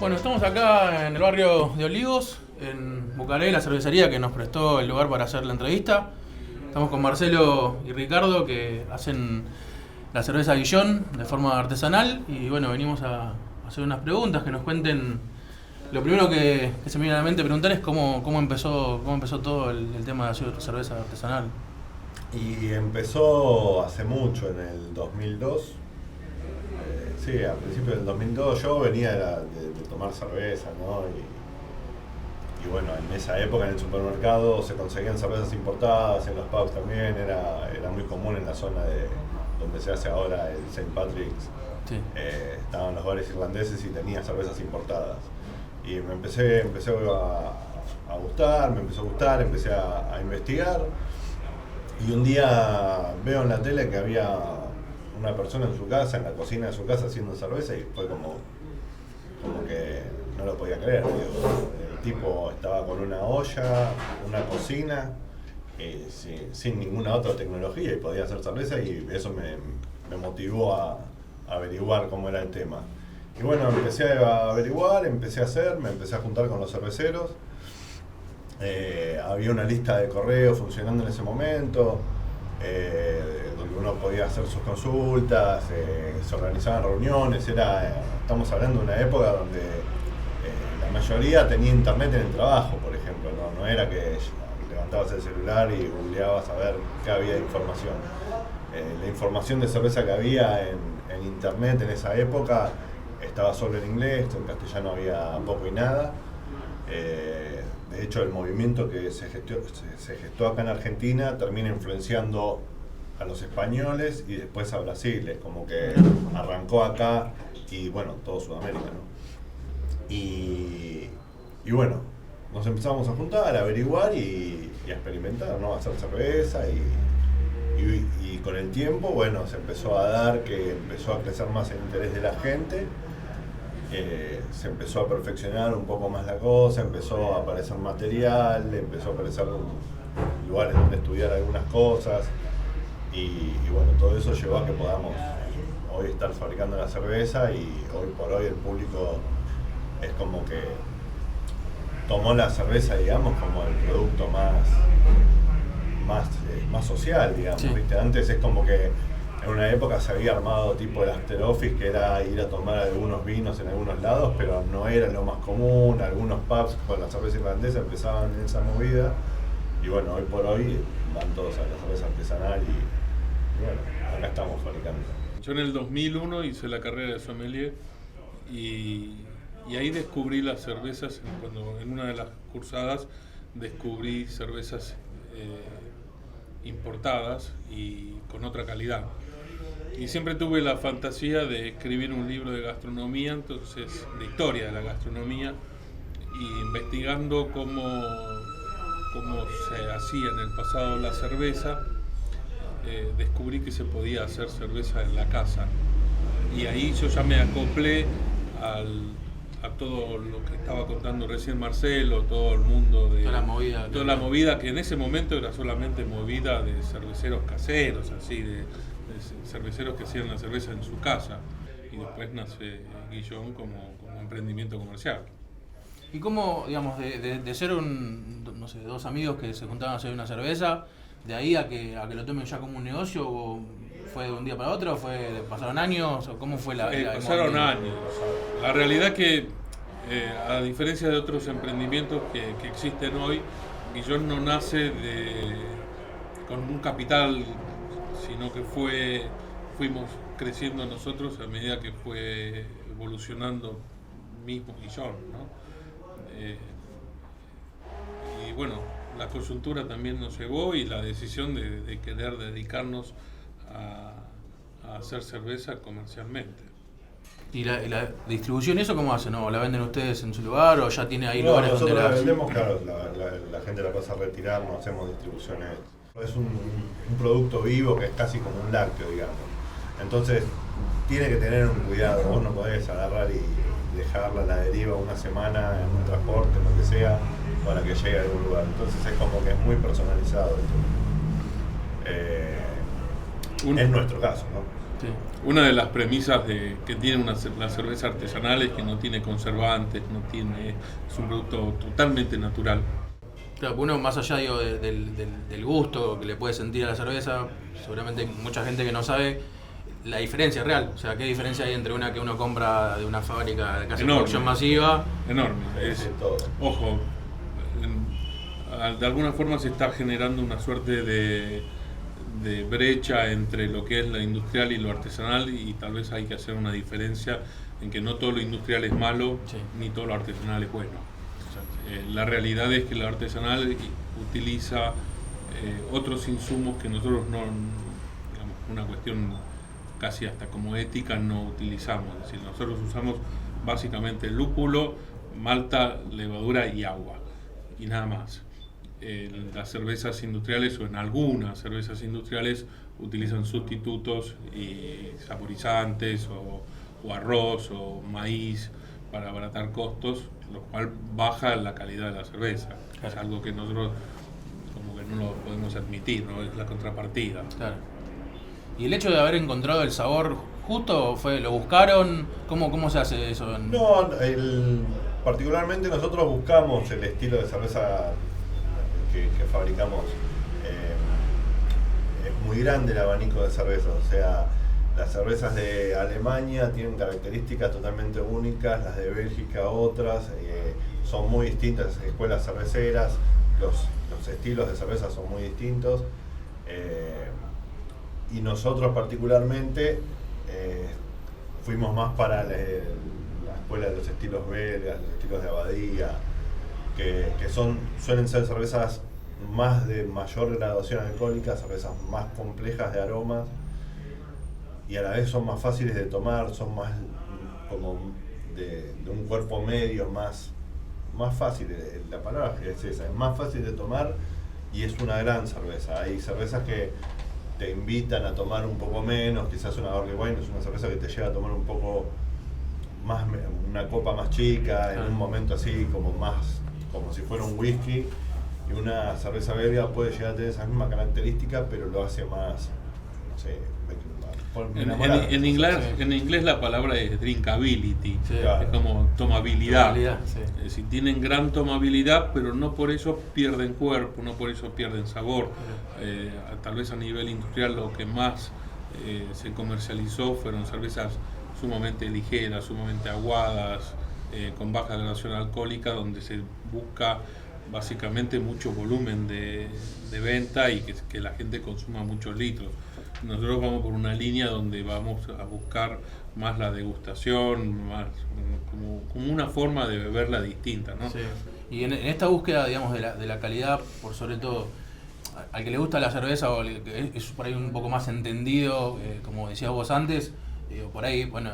Bueno, estamos acá en el barrio de Olivos, en Bucaré, la cervecería que nos prestó el lugar para hacer la entrevista. Estamos con Marcelo y Ricardo que hacen la cerveza Guillón de forma artesanal y bueno, venimos a hacer unas preguntas, que nos cuenten. Lo primero que se me viene a la mente preguntar es cómo empezó todo el tema de hacer cerveza artesanal. Y empezó hace mucho, en el 2002. Sí, a principios del 2002 yo venía de tomar cerveza, ¿no? Y bueno, en esa época en el supermercado se conseguían cervezas importadas, en los pubs también, era muy común en la zona de donde se hace ahora el St. Patrick's. Sí. Estaban los bares irlandeses y tenía cervezas importadas. Y me empecé a gustar, me empezó a gustar, empecé a investigar. Y un día veo en la tele que había una persona en su casa, en la cocina de su casa, haciendo cerveza, y fue como que no lo podía creer. El tipo estaba con una olla, una cocina, sin ninguna otra tecnología, y podía hacer cerveza, y eso me motivó a averiguar cómo era el tema. Y bueno, empecé a averiguar, empecé a hacer, me empecé a juntar con los cerveceros. Había una lista de correo funcionando en ese momento, donde uno podía hacer sus consultas, se organizaban reuniones. Estamos hablando de una época donde la mayoría tenía internet en el trabajo, por ejemplo, no era que levantabas el celular y googleabas a ver qué había de información. La información de cerveza que había en internet en esa época estaba solo en inglés, en castellano había poco y nada. De hecho, el movimiento que se gestó acá en Argentina termina influenciando a los españoles y después a Brasil. Es como que arrancó acá y bueno, todo Sudamérica, ¿no? Y bueno, nos empezamos a juntar, a averiguar y a experimentar, ¿no? A hacer cerveza y con el tiempo, bueno, se empezó a dar que empezó a crecer más el interés de la gente. Se empezó a perfeccionar un poco más la cosa, empezó a aparecer material, empezó a aparecer lugares donde estudiar algunas cosas y bueno, todo eso llevó a que podamos hoy estar fabricando la cerveza, y hoy por hoy el público es como que tomó la cerveza, digamos, como el producto más social, digamos, Sí. ¿viste? Antes es como que en una época se había armado tipo el after office, que era ir a tomar algunos vinos en algunos lados, pero no era lo más común. Algunos pubs con la cerveza irlandesa empezaban en esa movida, y bueno, hoy por hoy van todos a la cerveza artesanal y bueno, acá estamos fabricando. Yo en el 2001 hice la carrera de sommelier y ahí descubrí las cervezas, cuando en una de las cursadas descubrí cervezas importadas y con otra calidad. Y siempre tuve la fantasía de escribir un libro de gastronomía, entonces de historia de la gastronomía, y investigando cómo se hacía en el pasado la cerveza, descubrí que se podía hacer cerveza en la casa. Y ahí yo ya me acoplé a todo lo que estaba contando recién Marcelo, todo el mundo de Toda la movida que en ese momento era solamente movida de cerveceros caseros, así de cerveceros que hacían la cerveza en su casa, y después nace Guillón como emprendimiento comercial. ¿Y cómo, digamos, de ser no sé, dos amigos que se juntaban a hacer una cerveza, de ahí a que lo tomen ya como un negocio, o fue de un día para otro, pasaron años, o cómo fue Pasaron años. La realidad que, a diferencia de otros emprendimientos que existen hoy, Guillón no nace con un capital, sino que fuimos creciendo nosotros a medida que fue evolucionando mismo Guillón, ¿no? Y bueno, la coyuntura también nos llevó, y la decisión de querer dedicarnos a hacer cerveza comercialmente. ¿Y la distribución, eso cómo hacen? ¿No? ¿La venden ustedes en su lugar o ya tiene ahí No, lugares donde nosotros la la vendemos, claro, la gente la pasa a retirar, no hacemos distribuciones. Es un producto vivo que es casi como un lácteo, digamos. Entonces, tiene que tener un cuidado. Vos no podés agarrar y dejarla a la deriva una semana en un transporte, lo que sea, para que llegue a algún lugar. Entonces es como que es muy personalizado. Es nuestro caso, ¿no? Sí. Una de las premisas que tiene la cerveza artesanal es que no tiene conservantes, es un producto totalmente natural. Claro, uno más allá digo, del gusto que le puede sentir a la cerveza, seguramente hay mucha gente que no sabe la diferencia real. O sea, ¿qué diferencia hay entre una que uno compra de una fábrica que hace producción masiva? Enorme. Todo. Ojo, de alguna forma se está generando una suerte de brecha entre lo que es lo industrial y lo artesanal, y tal vez hay que hacer una diferencia en que no todo lo industrial es malo, Sí. ni todo lo artesanal es bueno. La realidad es que lo artesanal utiliza otros insumos que nosotros no, digamos, una cuestión casi hasta como ética, no utilizamos. Es decir, nosotros usamos básicamente lúpulo, malta, levadura y agua, y nada más. Las cervezas industriales, o en algunas cervezas industriales, utilizan sustitutos y saborizantes o arroz o maíz para abaratar costos, lo cual baja la calidad de la cerveza. Claro. Es algo que nosotros como que no lo podemos admitir, ¿no? Es la contrapartida. Claro. ¿Y el hecho de haber encontrado el sabor justo lo buscaron? ¿Cómo se hace eso? No, particularmente nosotros buscamos el estilo de cerveza que fabricamos. Es muy grande el abanico de cervezas, o sea, las cervezas de Alemania tienen características totalmente únicas, las de Bélgica otras, son muy distintas, escuelas cerveceras, los estilos de cerveza son muy distintos, y nosotros particularmente fuimos más para la escuela de los estilos belgas, los estilos de Abadía, que suelen ser cervezas más de mayor graduación alcohólica, cervezas más complejas de aromas, y a la vez son más fáciles de tomar, son más como de un cuerpo medio, más fácil, la palabra es esa, es más fácil de tomar y es una gran cerveza. Hay cervezas que te invitan a tomar un poco menos, quizás una barley wine es una cerveza que te lleva a tomar un poco más, una copa más chica, en un momento así como si fuera un whisky, y una cerveza belga puede llegar a tener esa misma característica, pero lo hace más, no sé, en inglés la palabra es drinkability, Sí. Claro. es como tomabilidad. Sí. Es decir, tienen gran tomabilidad, pero no por eso pierden cuerpo, no por eso pierden sabor. Tal vez a nivel industrial lo que más se comercializó fueron cervezas sumamente ligeras, sumamente aguadas, con baja graduación alcohólica, donde se busca básicamente mucho volumen de venta y que la gente consuma muchos litros. Nosotros vamos por una línea donde vamos a buscar más la degustación, más como una forma de beberla distinta, ¿no? Sí. Y en esta búsqueda, digamos, de la calidad, por sobre todo, al que le gusta la cerveza o al que es por ahí un poco más entendido, como decías vos antes, por ahí, bueno,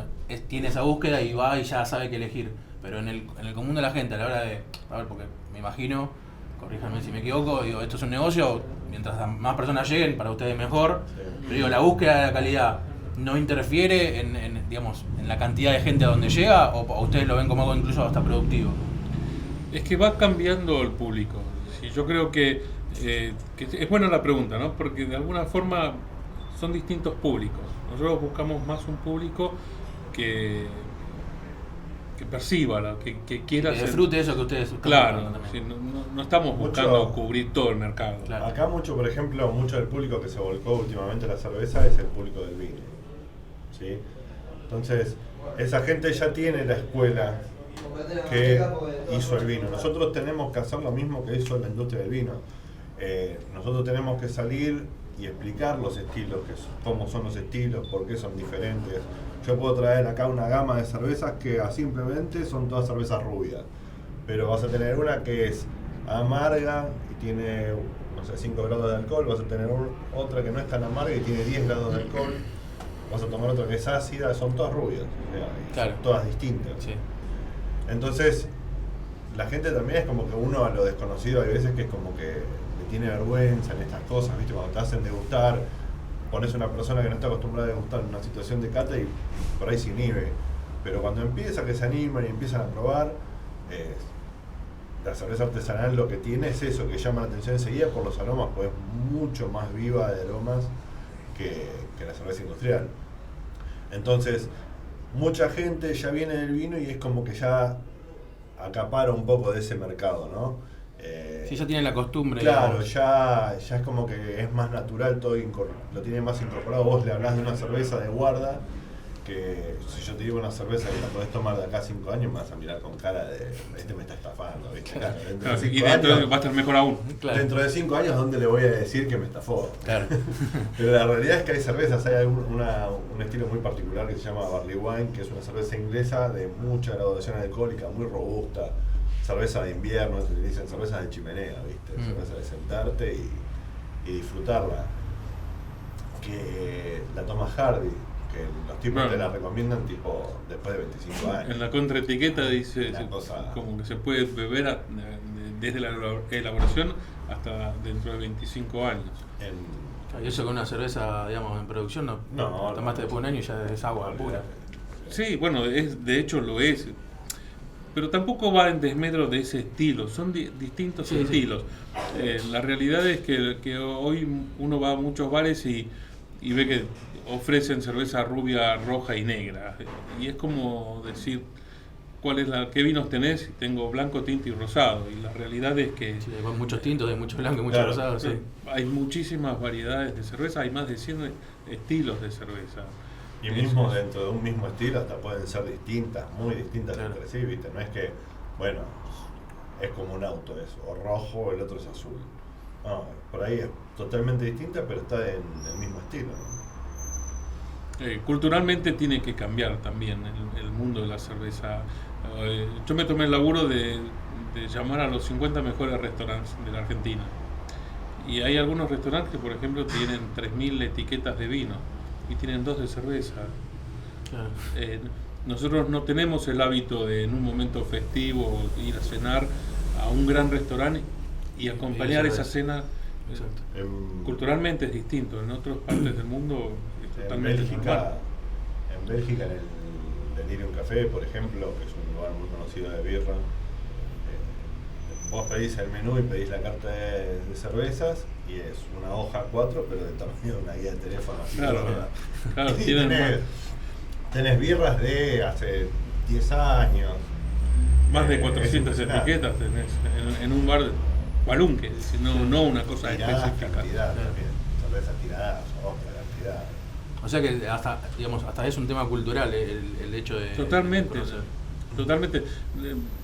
tiene esa búsqueda y va y ya sabe qué elegir. Pero en el común de la gente, a la hora de, a ver, porque me imagino, corríjanme si me equivoco, digo, esto es un negocio, mientras más personas lleguen, para ustedes mejor, pero digo, la búsqueda de la calidad no interfiere digamos, en la cantidad de gente a donde llega, o ustedes lo ven como algo incluso hasta productivo. Es que va cambiando el público. Sí, yo creo que es buena la pregunta, ¿no? Porque de alguna forma son distintos públicos. Nosotros buscamos más un público que perciba, que quiera Que disfrute eso que ustedes Claro, también. sí, no estamos buscando cubrir todo el mercado. Claro. Acá por ejemplo, mucho del público que se volcó últimamente a la cerveza es el público del vino, ¿sí? Entonces, esa gente ya tiene la escuela que hizo el vino. Nosotros tenemos que hacer lo mismo que hizo la industria del vino. Nosotros tenemos que salir y explicar los estilos, cómo son los estilos, por qué son diferentes. Yo puedo traer acá una gama de cervezas que simplemente son todas cervezas rubias, pero vas a tener una que es amarga y tiene, no sé, 5 grados de alcohol, vas a tener otra que no es tan amarga y tiene 10 grados de alcohol, vas a tomar otra que es ácida, son todas rubias, o sea, Claro. son todas distintas. Sí. Entonces, la gente también es como que uno a lo desconocido hay veces que es como que le tiene vergüenza en estas cosas, ¿viste? Cuando te hacen degustar, pones a una persona que no está acostumbrada a degustar en una situación de cata y por ahí se inhibe. Pero cuando empieza que se animan y empiezan a probar, la cerveza artesanal lo que tiene es eso, que llama la atención enseguida por los aromas, pues es mucho más viva de aromas que la cerveza industrial. Entonces, mucha gente ya viene del vino y es como que ya acapara un poco de ese mercado, ¿no? Sí, ya tienen la costumbre. Claro, digamos. ya es como que es más natural, todo lo tiene más incorporado. Vos le hablás de una cerveza de guarda, que si yo te digo una cerveza que la podés tomar de acá a 5 años, me vas a mirar con cara de, este me está estafando, ¿viste? Claro, dentro de 5 Y dentro años, va a estar mejor aún. Claro. dentro de 5 años, ¿dónde le voy a decir que me estafó? Claro. Pero la realidad es que hay cervezas, hay un estilo muy particular que se llama Barley Wine, que es una cerveza inglesa de mucha graduación alcohólica, muy robusta, cerveza de invierno, se le dicen cervezas de chimenea, ¿viste? Cerveza de sentarte y disfrutarla. Que la toma Hardy, que los tipos te la recomiendan tipo después de 25 años. En la contraetiqueta dice como que se puede beber desde la elaboración hasta dentro de 25 años. Y eso con una cerveza, digamos, en producción, no tomaste después de un año y ya es agua pura. Sí, bueno, de hecho lo es. Pero tampoco va en desmedro de ese estilo, son distintos estilos. La realidad es que hoy uno va a muchos bares y ve que ofrecen cerveza rubia, roja y negra. Y es como decir, ¿qué vinos tenés? Tengo blanco, tinto y rosado. Y la realidad es que... Sí, hay muchos tintos, hay mucho blanco y mucho rosado, sí. Hay muchísimas variedades de cerveza, hay más de 100 estilos de cerveza. Y mismo dentro de un mismo estilo hasta pueden ser distintas, muy distintas entre sí, ¿viste? No es que, bueno, es como un auto, es o rojo, el otro es azul. No, por ahí es totalmente distinta, pero está en el mismo estilo, ¿no? Culturalmente tiene que cambiar también el mundo de la cerveza. Yo me tomé el laburo de llamar a los 50 mejores restaurantes de la Argentina. Y hay algunos restaurantes que, por ejemplo, tienen 3.000 etiquetas de vino y tienen 2 de cerveza. Claro. Nosotros no tenemos el hábito de en un momento festivo ir a cenar a un gran restaurante y acompañar esa cena. Exacto. Culturalmente es distinto, en otras partes del mundo es totalmente normal. En Bélgica, en el Delirium Café, por ejemplo, que es un lugar muy conocido de birra, vos pedís el menú y pedís la carta de cervezas y es una hoja 4, pero del tamaño de una guía de teléfono. Claro, y tenés birras de hace 10 años. Más de 400 etiquetas tenés en un bar de Balunque, no una cosa específica. Cantidad también, cervezas tiradas, cantidad. O sea que hasta es un tema cultural el hecho de... Totalmente.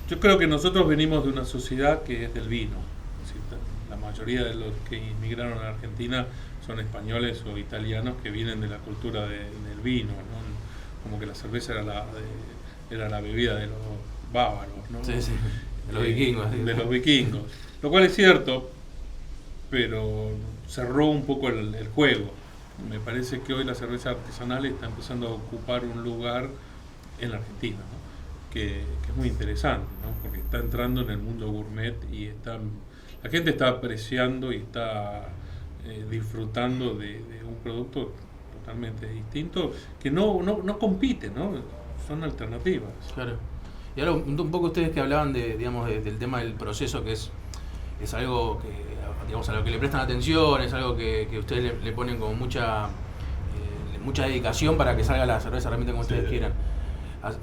Yo creo que nosotros venimos de una sociedad que es del vino. La mayoría de los que inmigraron a Argentina son españoles o italianos que vienen de la cultura del vino, ¿no? Como que la cerveza era la bebida de los bávaros, ¿no? Sí, de los vikingos. De los vikingos. Lo cual es cierto, pero cerró un poco el juego. Me parece que hoy la cerveza artesanal está empezando a ocupar un lugar en la Argentina, ¿no? que es muy interesante, ¿no? Porque está entrando en el mundo gourmet y la gente está apreciando y está disfrutando de un producto totalmente distinto que no compite, ¿no? Son alternativas. Claro. Y ahora un poco ustedes que hablaban del tema del proceso, que es algo que, digamos, a lo que le prestan atención, es algo que ustedes le ponen como mucha dedicación para que salga la cerveza realmente como ustedes quieran.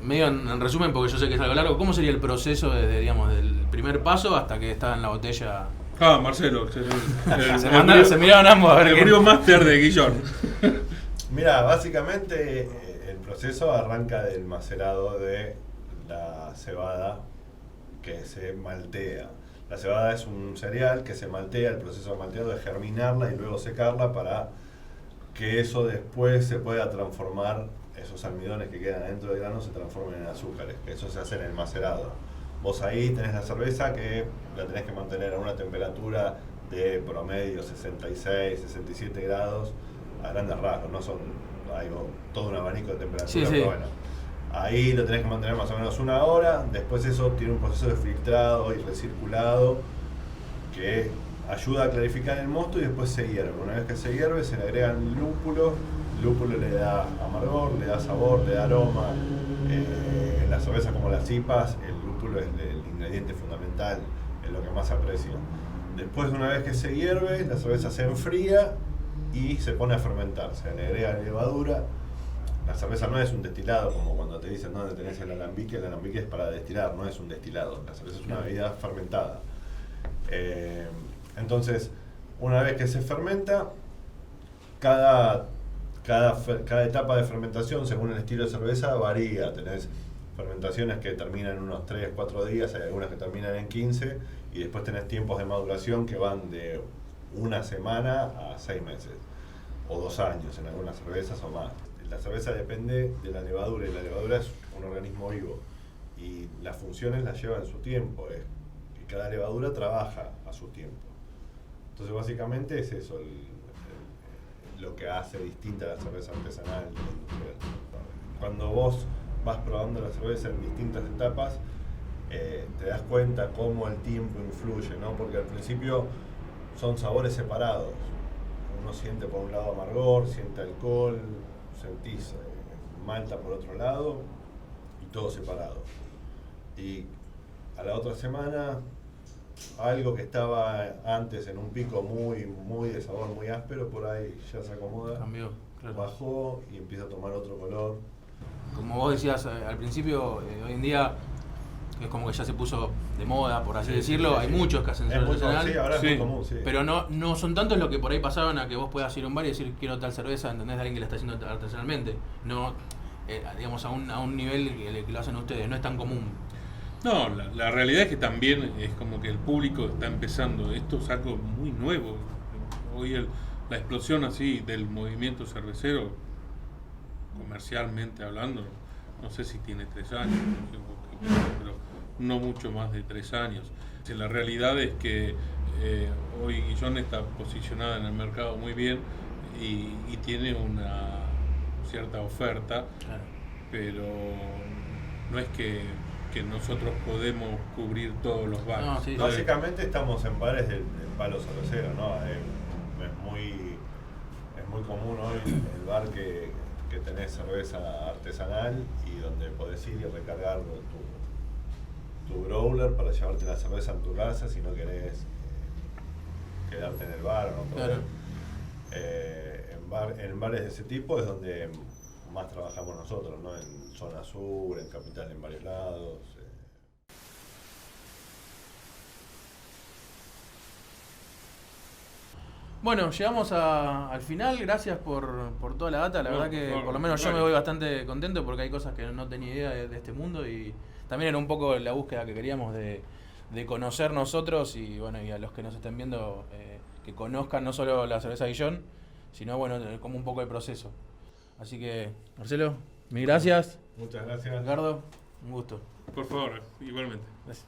Medio en resumen, porque yo sé que es algo largo, ¿cómo sería el proceso del primer paso hasta que está en la botella? Marcelo, se miraron ambos a ver el Brio Master de Guillón. Mira, básicamente el proceso arranca del macerado de la cebada que se maltea. La cebada es un cereal que se maltea, el proceso de malteado es germinarla y luego secarla para que eso después se pueda transformar, esos almidones que quedan dentro del grano se transformen en azúcares, que eso se hace en el macerado. Vos ahí tenés la cerveza que la tenés que mantener a una temperatura de promedio 66, 67 grados, a grandes rasgos, no son todo un abanico de temperatura, pero bueno. Ahí lo tenés que mantener más o menos 1 hora, después eso tiene un proceso de filtrado y recirculado que ayuda a clarificar el mosto y después se hierve. Una vez que se hierve se le agregan lúpulo, el lúpulo le da amargor, le da sabor, le da aroma. En las cervezas como las IPAs, el lúpulo es el ingrediente fundamental, es lo que más aprecio. Después de una vez que se hierve, la cerveza se enfría y se pone a fermentar, se le agrega levadura. La cerveza no es un destilado, como cuando te dicen dónde tenés el alambique es para destilar, no es un destilado. La cerveza es una bebida fermentada. Entonces, una vez que se fermenta, cada etapa de fermentación, según el estilo de cerveza, varía. Tenés fermentaciones que terminan en unos 3, 4 días, hay algunas que terminan en 15, y después tenés tiempos de maduración que van de una semana a 6 meses, o 2 años en algunas cervezas o más. La cerveza depende de la levadura, y la levadura es un organismo vivo, y las funciones las lleva en su tiempo, y cada levadura trabaja a su tiempo. Entonces básicamente es eso lo que hace distinta la cerveza artesanal de la industrial. Cuando vos vas probando la cerveza en distintas etapas, te das cuenta cómo el tiempo influye, ¿no? Porque al principio son sabores separados. Uno siente por un lado amargor, siente alcohol, sentís malta por otro lado, y todo separado. Y a la otra semana, algo que estaba antes en un pico muy de sabor, muy áspero, por ahí ya se acomoda, Cambió, claro. bajó y empieza a tomar otro color. Como vos decías al principio, hoy en día es como que ya se puso de moda, por así decirlo. Hay muchos que hacen cerveza artesanal. Sí, ahora es muy común, sí. Pero no son tantos los que por ahí pasaban a que vos puedas ir a un bar y decir quiero tal cerveza, ¿entendés? De alguien que la está haciendo artesanalmente. No, digamos, a un nivel que lo hacen ustedes, no es tan común. No, la realidad es que también es como que el público está empezando. Esto es algo muy nuevo. Hoy la explosión así del movimiento cervecero, comercialmente hablando, no sé si tiene 3 años, pero no mucho más de 3 años. La realidad es que hoy Guillón está posicionada en el mercado muy bien y tiene una cierta oferta, Claro. pero no es que nosotros podemos cubrir todos los bares. No, sí, Básicamente estamos en bares del palo cervecero, ¿no? Es muy común hoy el bar que tenés cerveza artesanal y donde podés ir y recargar tu growler para llevarte la cerveza en tu casa si no querés quedarte en el bar o no poder. Claro. En bares de ese tipo es donde más trabajamos nosotros, ¿no? En zona sur, en Capital, en varios lados. Bueno, llegamos al final. Gracias por toda la data. La verdad que por lo menos yo me voy bastante contento porque hay cosas que no tenía idea de este mundo, y también era un poco la búsqueda que queríamos de conocer nosotros, y bueno, y a los que nos estén viendo que conozcan no solo la cerveza Guillón, sino bueno, como un poco el proceso. Así que, Marcelo, mil gracias. Muchas gracias. Ricardo, un gusto. Por favor, igualmente. Gracias.